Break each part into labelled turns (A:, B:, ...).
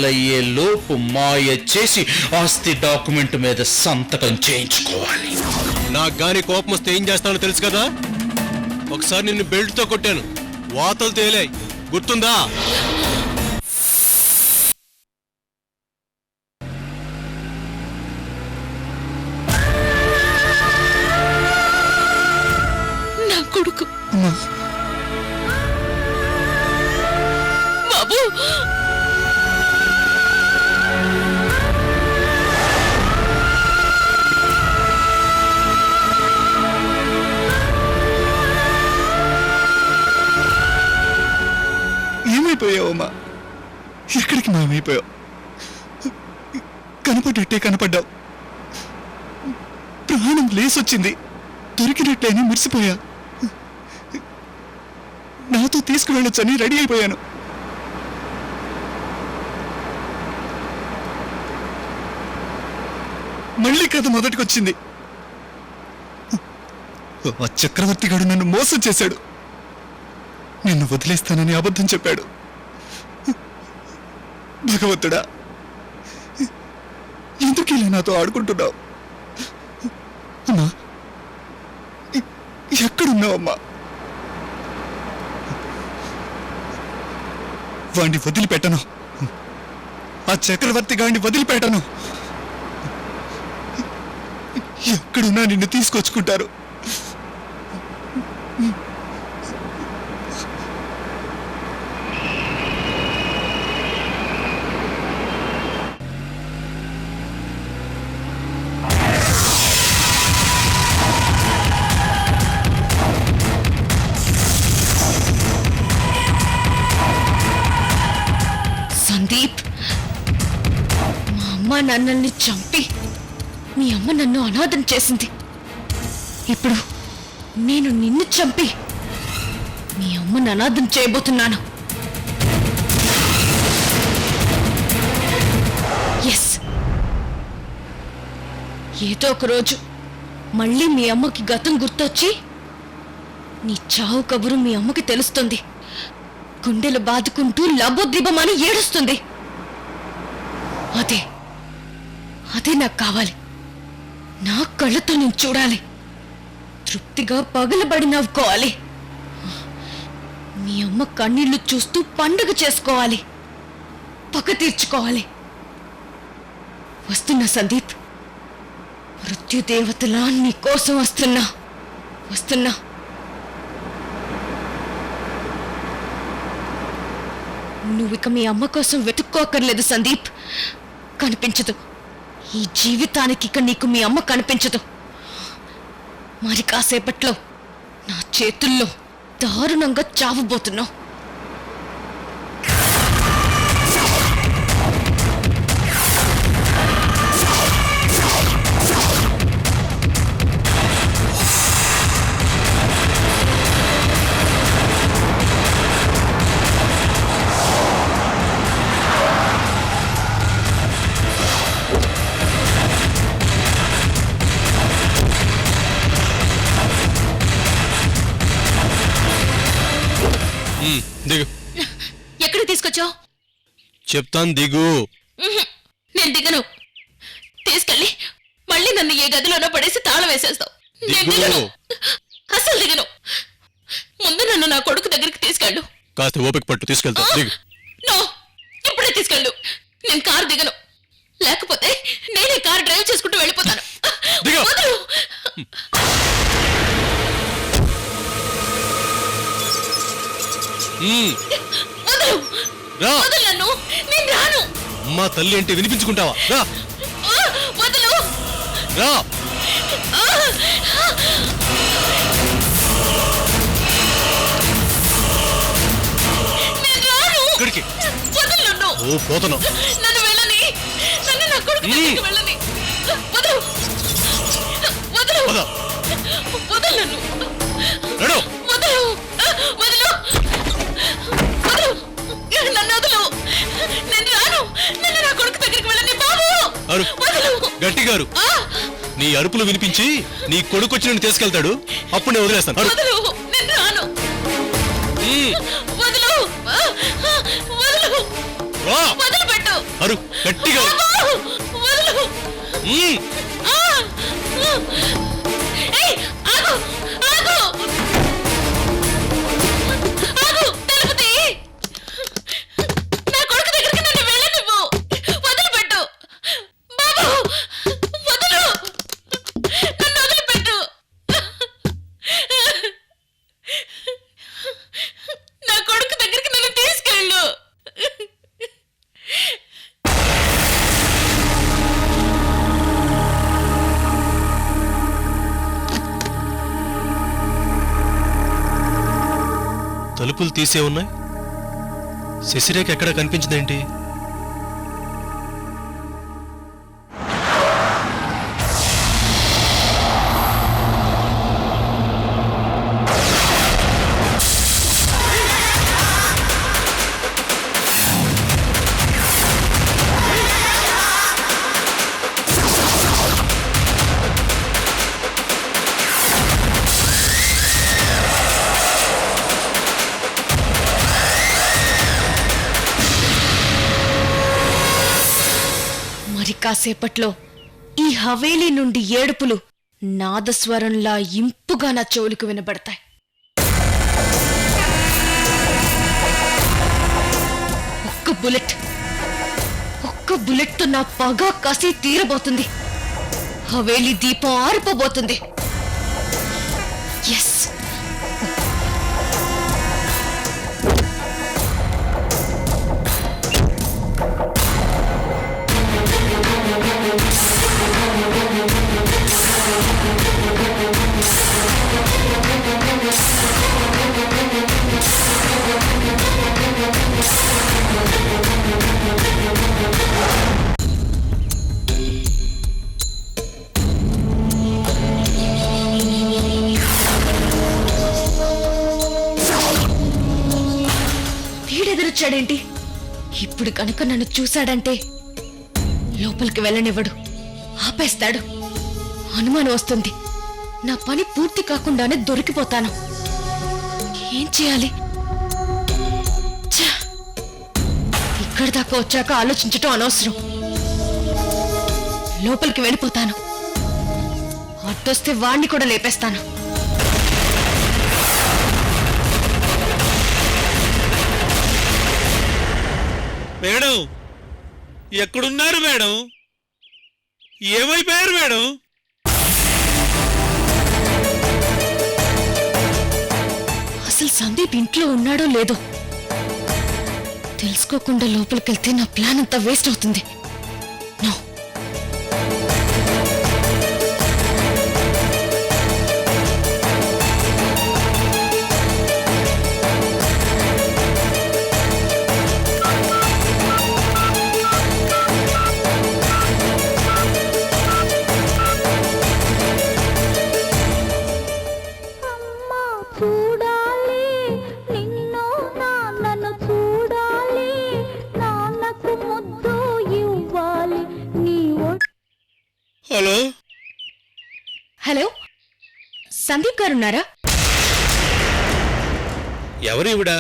A: విడుదలయ్యే లోపు మాయ చేసి ఆస్తి డాక్యుమెంట్ మీద సంతకం చేయించుకోవాలి.
B: నాకు గాని కోపం వస్తే ఏం చేస్తానో తెలుసు కదా. ఒకసారి నిన్ను బెల్ట్ తో కొట్టాను, వాతలు తేలాయి, గుర్తుందా?
C: నా కొడుకు బాబు,
D: ఏమైపోయావమ్మా? ఎక్కడికి మాయమైపోయావు? కనపడ్డట్టే కనపడ్డావు. ప్రాణం లేసొచ్చింది, దొరికినట్లయినా మురిసిపోయా. నాతో తీసుకువెళ్ళొచ్చని రెడీ అయిపోయాను. మళ్ళీ కథ మొదటికొచ్చింది. ఆ చక్రవర్తి గారు నన్ను మోసం చేశాడు. నిన్ను వదిలేస్తానని అబద్ధం చెప్పాడు. భగవంతుడా, ఎందుకు ఇలా నాతో ఆడుకుంటున్నావు? అమ్మా, ఎక్కడున్నావమ్మా? వాణ్ణి వదిలిపెట్టను. ఆ చక్రవర్తి గాడిని వదిలిపెట్టను. ఎక్కడున్నా నిన్ను తీసుకొచ్చుకుంటారు.
C: సందీప్, మా అమ్మ నన్నల్ని చంపి మీ అమ్మ నన్ను అనాథం చేసింది. ఇప్పుడు నేను నిన్ను చంపి మీ అమ్మను అనాథం చేయబోతున్నాను. ఎస్, ఏదో ఒక రోజు మళ్ళీ మీ అమ్మకి గతం గుర్తొచ్చి నీ చావు కబురు మీ అమ్మకి తెలుస్తుంది. గుండెలు బాదుకుంటూ లబోద్దిబమని ఏడుస్తుంది. అదే నాకు కావాలి. నా కళ్ళతో నేను చూడాలి. తృప్తిగా పగలబడి నవ్వుకోవాలి. మీ అమ్మ కన్నీళ్లు చూస్తూ పండుగ చేసుకోవాలి, పగ తీర్చుకోవాలి. వస్తున్నా సందీప్, మృత్యుదేవతలా నీ కోసం వస్తున్నా. నువ్విక మీ అమ్మ కోసం వెతుక్కోకర్లేదు సందీప్. కనిపించదు. ఈ జీవితానికి ఇక నీకు మీ అమ్మ కనిపించదు. మరి కాసేపట్లో నా చేతుల్లో దారుణంగా చావబోతున్నావు.
B: దిగు.
C: ఎక్కడికి తీసుకొచ్చావు?
B: చెప్తాను, దిగు.
C: నేను దిగను. తీసుకెళ్ళి మళ్ళీ నన్ను ఏ గదిలోనో పడేసి తాళం వేసేస్తావు. నేను దిగను, అసలు దిగను. ముందు నన్ను నా కొడుకు దగ్గరికి తీసుకెళ్ళు.
B: కాస్త ఓపిక పట్టు, తీసుకెళ్తా. దిగు.
C: నో, ఇప్పుడే తీసుకెళ్ళు. నేను కారు దిగను. లేకపోతే నేనే కారు డ్రైవ్ చేసుకుంటూ వెళ్ళిపోతాను. వదలు. వదలు నన్ను. నేను రాను.
B: అమ్మా తల్లి అంటే వినిపించుకుంటావా? రా.
C: వదలు.
B: రా.
C: నేను రాను.
B: ఇక్కడికి.
C: వదలు నన్ను.
B: ఓ పోతను.
C: నన్ను వెళ్ళని. నన్ను నా కొడుకు దగ్గరికి వెళ్ళని. వదలు. వదలు. వదలు నన్ను.
B: నడు.
C: వదలు. వదలు. వదలు. నన్ను వదలు. నేను రాను. నన్ను నా కొడుకు దగ్గరికి వెళ్ళని. బాబు వదలు.
B: గట్టిగారు. నీ అరుపులు వినిపించి నీ కొడుకు వచ్చి నన్ను తీసుకెళ్తాడు. అప్పుడు నేను వదిలేస్తాను.
C: వదలు. నేను రాను. వదలు. వదలు. వదలు పెట్టు.
B: అరు గట్టిగా అరు.
C: వదలు!
B: మ్మ్.
C: ఆ! ఏయ్, ఆగు! ఆగు! ఆగు! తలుపు తీ! నా కొడుకు దగ్గరికి నన్ను వెళ్ళనివ్వు! వదిలిపెట్టు! బాబు! వదలు! నన్ను వదిలిపెట్టు! నా కొడుకు దగ్గరికి నన్ను తీసుకెళ్ళు!
B: తలుపులు తీసే ఉన్నాయి. శశిరేఖ ఎక్కడ కనిపించిందేంటి?
C: మరి కాసేపట్లో ఈ హవేలీ నుండి ఏడుపులు నాదస్వరంలా ఇంపుగా నా చెవులకు వినబడతాయి. ఒక్క బుల్లెట్తో నా పగ కసి తీరబోతుంది. హవేలీ దీపం ఆరిపోబోతుంది. ఎస్, వీడెదురొచ్చాడేంటి? ఇప్పుడు కనుక నన్ను చూశాడంటే లోపలికి వెళ్ళనివ్వడు, ఆపేస్తాడు. అనుమానం వస్తుంది. నా పని పూర్తి కాకుండానే దొరికిపోతాను. ఏం చేయాలి? ఛ! ఇక్కడి దాకా వచ్చాక ఆలోచించటం అనవసరం. లోపలికి వెళ్ళిపోతాను. అడ్డొస్తే వాణ్ణి కూడా లేపేస్తాను.
E: మేడం, ఎక్కడున్నారు మేడం? ఏమైపోయారు మేడం?
C: అసలు సందీప్ ఇంట్లో ఉన్నాడో లేదో తెలుసుకోకుండా లోపలికెళ్తే నా ప్లాన్ అంతా వేస్ట్ అవుతుంది. నో.
F: చూడాలి నిన్ను నాన్నను చూడాలి, నాన్నకు ముద్దు ఇవ్వాలి నీ
E: హలో,
C: హలో, సందీప్ గారున్నారా?
E: ఎవరు ఈవిడ?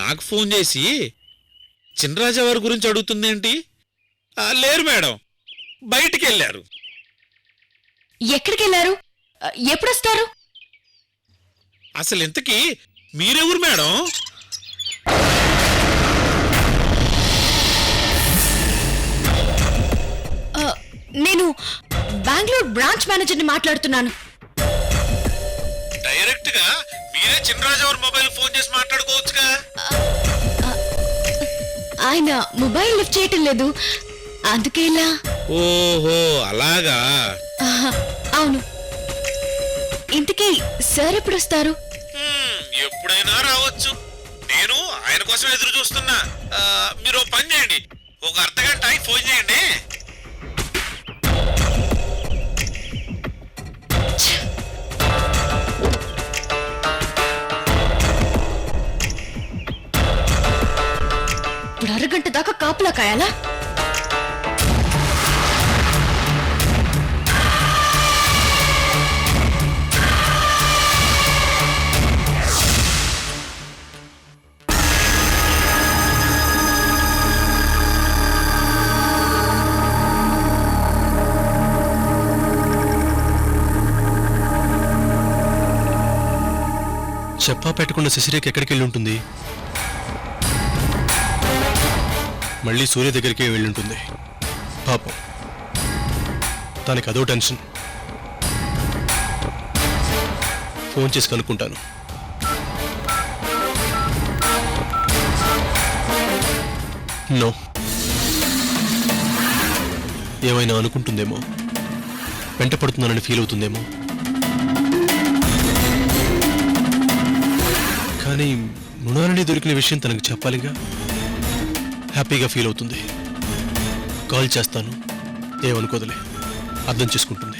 E: నాకు ఫోన్ చేసి చినరాజా వారి గురించి అడుగుతుందేంటి? లేరు మేడం, బయటికి వెళ్ళారు.
C: ఎక్కడికి వెళ్ళారు? ఎప్పుడొస్తారు?
E: అసలు ఇంతకీ మీరెవరు మేడం?
C: నేను బెంగళూరు బ్రాంచ్ మేనేజర్ని మాట్లాడుతున్నాను.
E: డైరెక్ట్ గా మీరే చినరాజా వారి మొబైల్ ఫోన్ చేసి మాట్లాడుకోవచ్చుగా.
C: ఆయన మొబైల్ లిఫ్ట్ చేయటం లేదు, అందుకే ఇలా.
E: ఓహో, అలాగా.
C: అవును. ఇంతకీ సార్ ఎప్పుడు వస్తారు?
E: ఎప్పుడైనా రావచ్చు. నేను ఆయన కోసం ఎదురు చూస్తున్నా. మీరు ఓ పని చేయండి, ఒక అర్ధగంట ఆగి ఫోన్ చేయండి.
C: ఇప్పుడు అరగంట దాకా కాపలా కాయాలా?
B: చెప్పా పెట్టకుండా శశిరేఖ ఎక్కడికి వెళ్ళి ఉంటుంది? మళ్ళీ సూర్య దగ్గరికి వెళ్ళి ఉంటుంది. పాపం తనకి అదో టెన్షన్. ఫోన్ చేసి కనుక్కుంటాను. నో, ఏమైనా అనుకుంటుందేమో, వెంట పడుతున్నానని ఫీల్ అవుతుందేమో. కానీ మృణాలిని దొరికిన విషయం తనకు చెప్పాలిగా. హ్యాపీగా ఫీల్ అవుతుంది. కాల్ చేస్తాను, ఏమనుకోదులే, అర్థం చేసుకుంటుంది.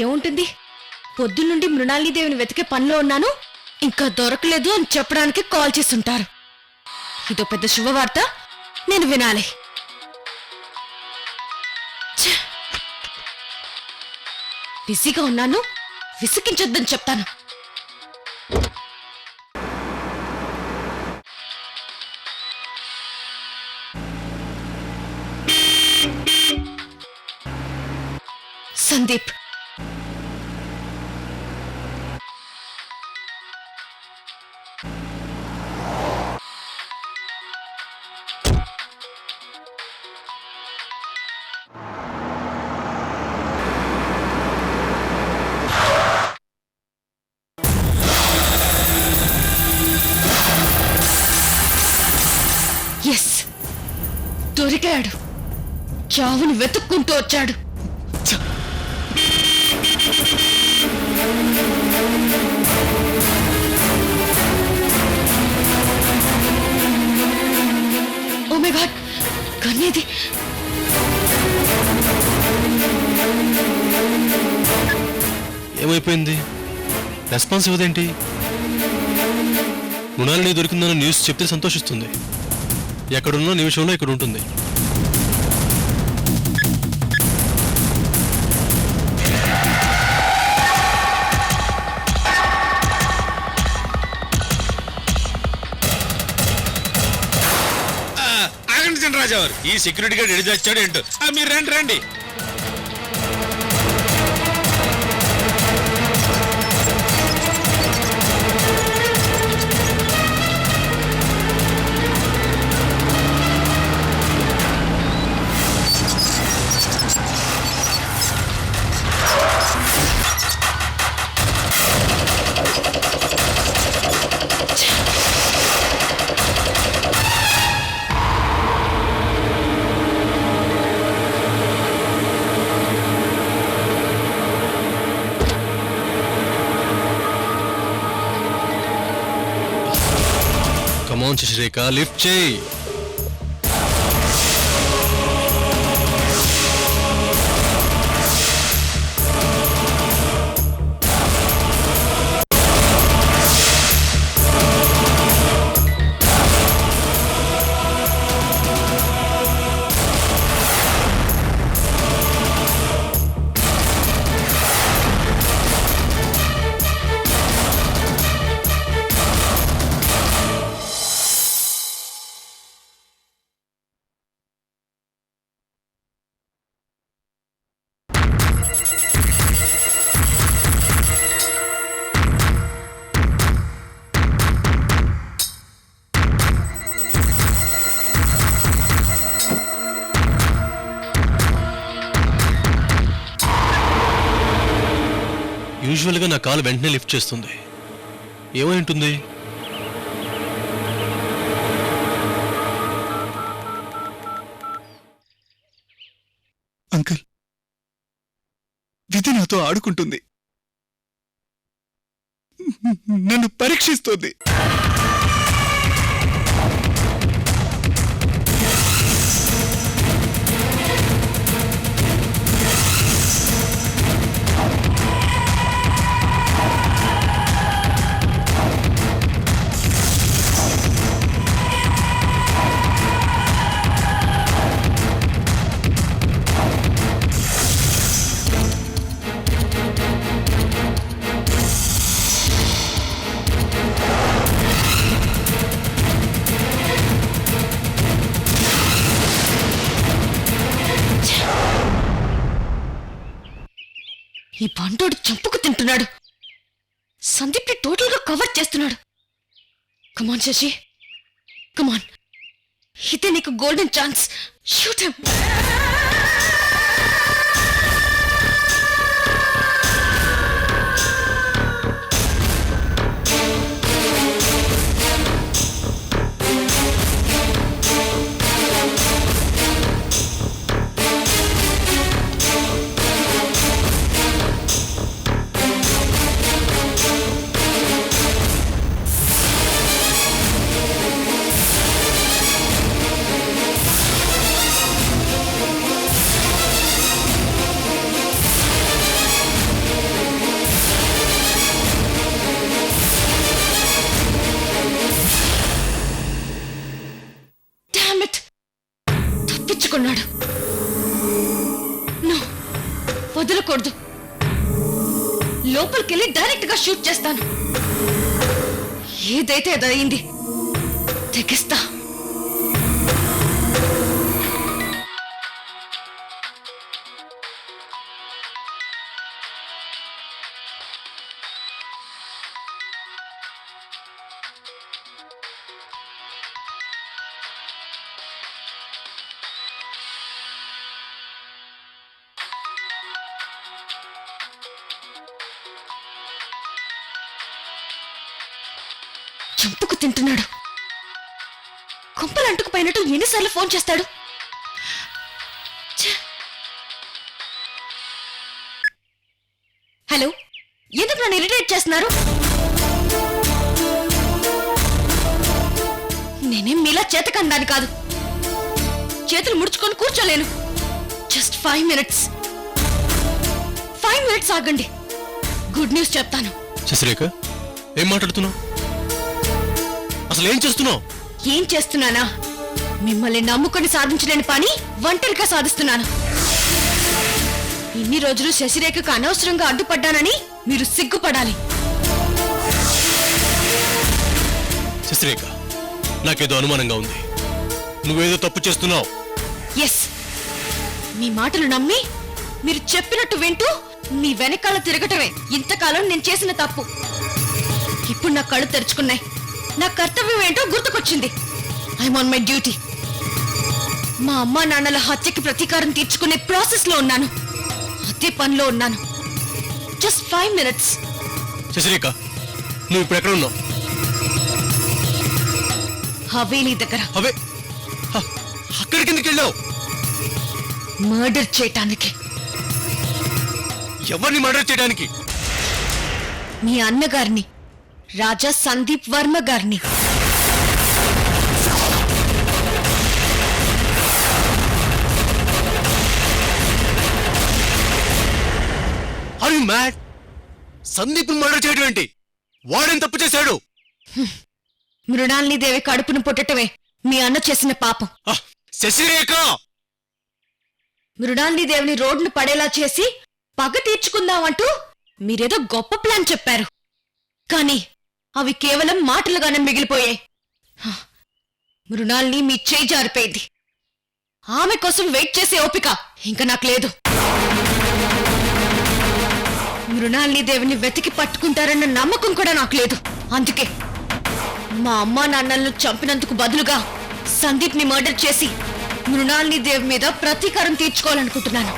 C: ఏముంటుంది? పొద్దున్నుండి మృణాలిదేవిని వెతికే పనిలో ఉన్నాను, ఇంకా దొరకలేదు అని చెప్పడానికి కాల్ చేస్తుంటారు. ఇదో పెద్ద శుభవార్త, నేను వినాలి. ఛే! బిజీగా ఉన్నాను, విసిగించొద్దని చెప్తాను. సందీప్, ఎస్, దొరికాడు. చావుని వెతుక్కుంటూ వచ్చాడు. ఓ మై గాడ్, కన్నేది?
B: ఏమైపోయింది? రెస్పాన్స్ ఇవ్వదేంటి? మృణాలిని దొరికిందన్న న్యూస్ చెప్తే సంతోషిస్తుంది. ఎక్కడున్నా నిమిషంలో ఇక్కడ ఉంటుంది.
E: ఆగండి చినరాజా వారు, ఈ సెక్యూరిటీ గార్డ్ ఎడి తెచ్చాడు ఏంటో. మీరు రండి రండి.
B: కమాన్ శశిరేఖ, లిఫ్ట్ చేయి. యూజువల్గా నా కాల్ వెంటనే లిఫ్ట్ చేస్తుంది. ఏమై ఉంటుంది?
D: అంకుల్, విధి నాతో ఆడుకుంటుంది. నన్ను పరీక్షిస్తోంది.
C: ఈ బండోడు చంపుకు తింటున్నాడు. సందీప్ ని టోటల్ గా కవర్ చేస్తున్నాడు. కమాన్ శశి, కమాన్, ఇదే నీకు గోల్డెన్ ఛాన్స్. Shoot him. తప్పించుకున్నాడు. నో, వదలకూడదు. లోపలికెళ్ళి డైరెక్ట్ గా షూట్ చేస్తాను. ఏదైతే అది అయింది, తెగిస్తా. చంపుకు తింటున్నాడు. కొంపలు అంటుకుపోయినట్టు ఎన్నిసార్లు ఫోన్ చేస్తాడు. ఛే! హలో, ఎందుకు నన్ను ఇరిటేట్ చేస్తున్నారు? నేనేం మీలా చేతకందాని కాదు. చేతులు ముడుచుకొని కూర్చోలేను. Just 5 minutes. 5 minutes ఆగండి. గుడ్ న్యూస్ చెప్తాను.
B: శశిరేఖ, ఏం మాట్లాడుతున్నావు? అసలు ఏం చేస్తున్నావు?
C: ఏం చేస్తున్నానా? మిమ్మల్ని నమ్ముకొని సాధించలేని పని ఒంటరిగా సాధిస్తున్నాను. ఇన్ని రోజులు శశిరేఖకు అనవసరంగా అడ్డుపడ్డానని మీరు సిగ్గుపడాలి.
B: శశిరేఖ, నాకేదో అనుమానంగా ఉంది. నువ్వేదో తప్పు చేస్తున్నావు.
C: ఎస్, మీ మాటలు నమ్మి మీరు చెప్పినట్టు వింటూ మీ వెనకాల తిరగటమే ఇంతకాలం నేను చేసిన తప్పు. ఇప్పుడు నా కళ్ళు తెరుచుకున్నాయి. నా కర్తవ్యం ఏంటో గుర్తుకొచ్చింది. I'm on my duty. మా అమ్మా నాన్నల హత్యకి ప్రతీకారం తీర్చుకునే ప్రాసెస్ లో ఉన్నాను. అదే పనిలో ఉన్నాను. Just 5 minutes.
B: శశిరేఖ, నువ్వు ఇప్పుడు ఎక్కడ ఉన్నావు?
C: హవేలీ దగ్గర.
B: అవే అక్కడికి ఎందుకు వెళ్ళావు?
C: మర్డర్ చేయటానికి.
B: ఎవరిని మర్డర్ చేయడానికి?
C: మీ అన్నగారిని, రాజా సందీప్ వర్మ గారిని.
B: Are you mad? Sandeep murder చేయడం ఏంటి? వాడేం తప్పు చేశాడు?
C: మృణాలిని దేవి కడుపును పుట్టటమే మీ అన్న చేసిన పాపం.
B: శశిరేఖ,
C: మృణాలిని దేవిని రోడ్డును పడేలా చేసి పగ తీర్చుకుందామంటూ మీరేదో గొప్ప ప్లాన్ చెప్పారు. కానీ అవి కేవలం మాటలుగానే మిగిలిపోయాయి. మృణాలిని మీ చేయి జారిపోయింది. ఆమె కోసం వెయిట్ చేసే ఓపిక ఇంకా నాకు లేదు. మృణాలిని దేవిని వెతికి పట్టుకుంటారన్న నమ్మకం కూడా నాకు లేదు. అందుకే మా అమ్మా నాన్నలను చంపినందుకు బదులుగా సందీప్ ని మర్డర్ చేసి మృణాలిని దేవి మీద ప్రతీకారం తీర్చుకోవాలనుకుంటున్నాను.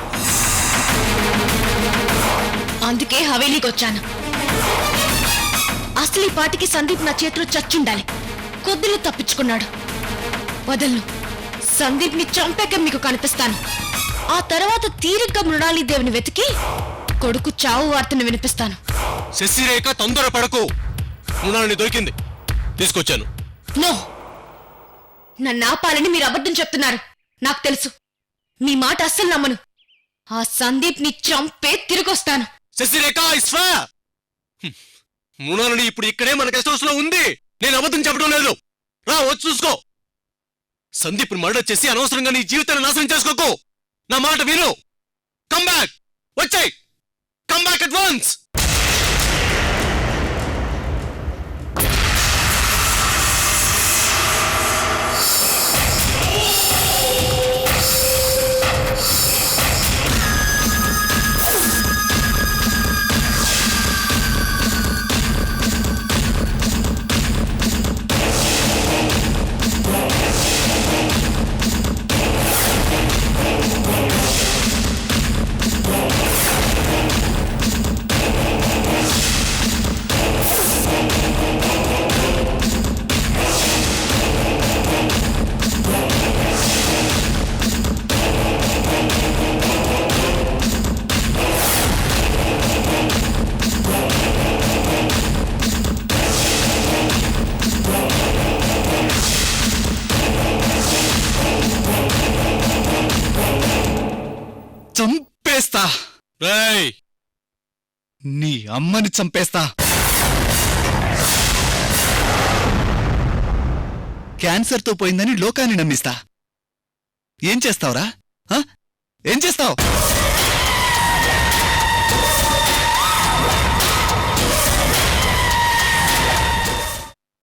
C: అందుకే హవేలీకి వచ్చాను. అసలు ఈ పాటికి సందీప్ నా చేతిలో చచ్చుండాలి. కొద్దిలో తప్పించుకున్నాడు. వదలను. సందీప్ ని చంపాక మీకు కనిపిస్తాను. ఆ తర్వాత తీరిగ్గా మృణాలిని దేవిని వెతికి కొడుకు చావు వార్తను వినిపిస్తాను.
B: శశిరేఖ తొందర పడకు. మృణాలిని దొరికింది, తీసుకొచ్చాను.
C: నో, నన్ను ఆపాలని మీరు అబద్ధం చెప్తున్నారు. నాకు తెలుసు, మీ మాట అస్సలు నమ్మను. ఆ సందీప్ ని చంపే తిరిగొస్తాను.
B: శశిరేఖ ఇస్వా, మృణాలిని ఇప్పుడు ఇక్కడే మన గెస్ట్ హౌస్ లో ఉంది. నేను అబద్ధం చెప్పడం లేదు. రా, వచ్చి చూసుకో. సందీప్ మర్డర్ చేసి అనవసరంగా నీ జీవితాన్ని నాశనం చేసుకోకు. నా మాట విను. కమ్ బ్యాక్, వచ్చాయి. Come back at once.
D: చంపేస్తా.
B: రేయ్,
D: నీ అమ్మని చంపేస్తా. క్యాన్సర్తో పోయిందని లోకాన్ని నమ్మిస్తా. ఏం చేస్తావురా? ఏం చేస్తావు?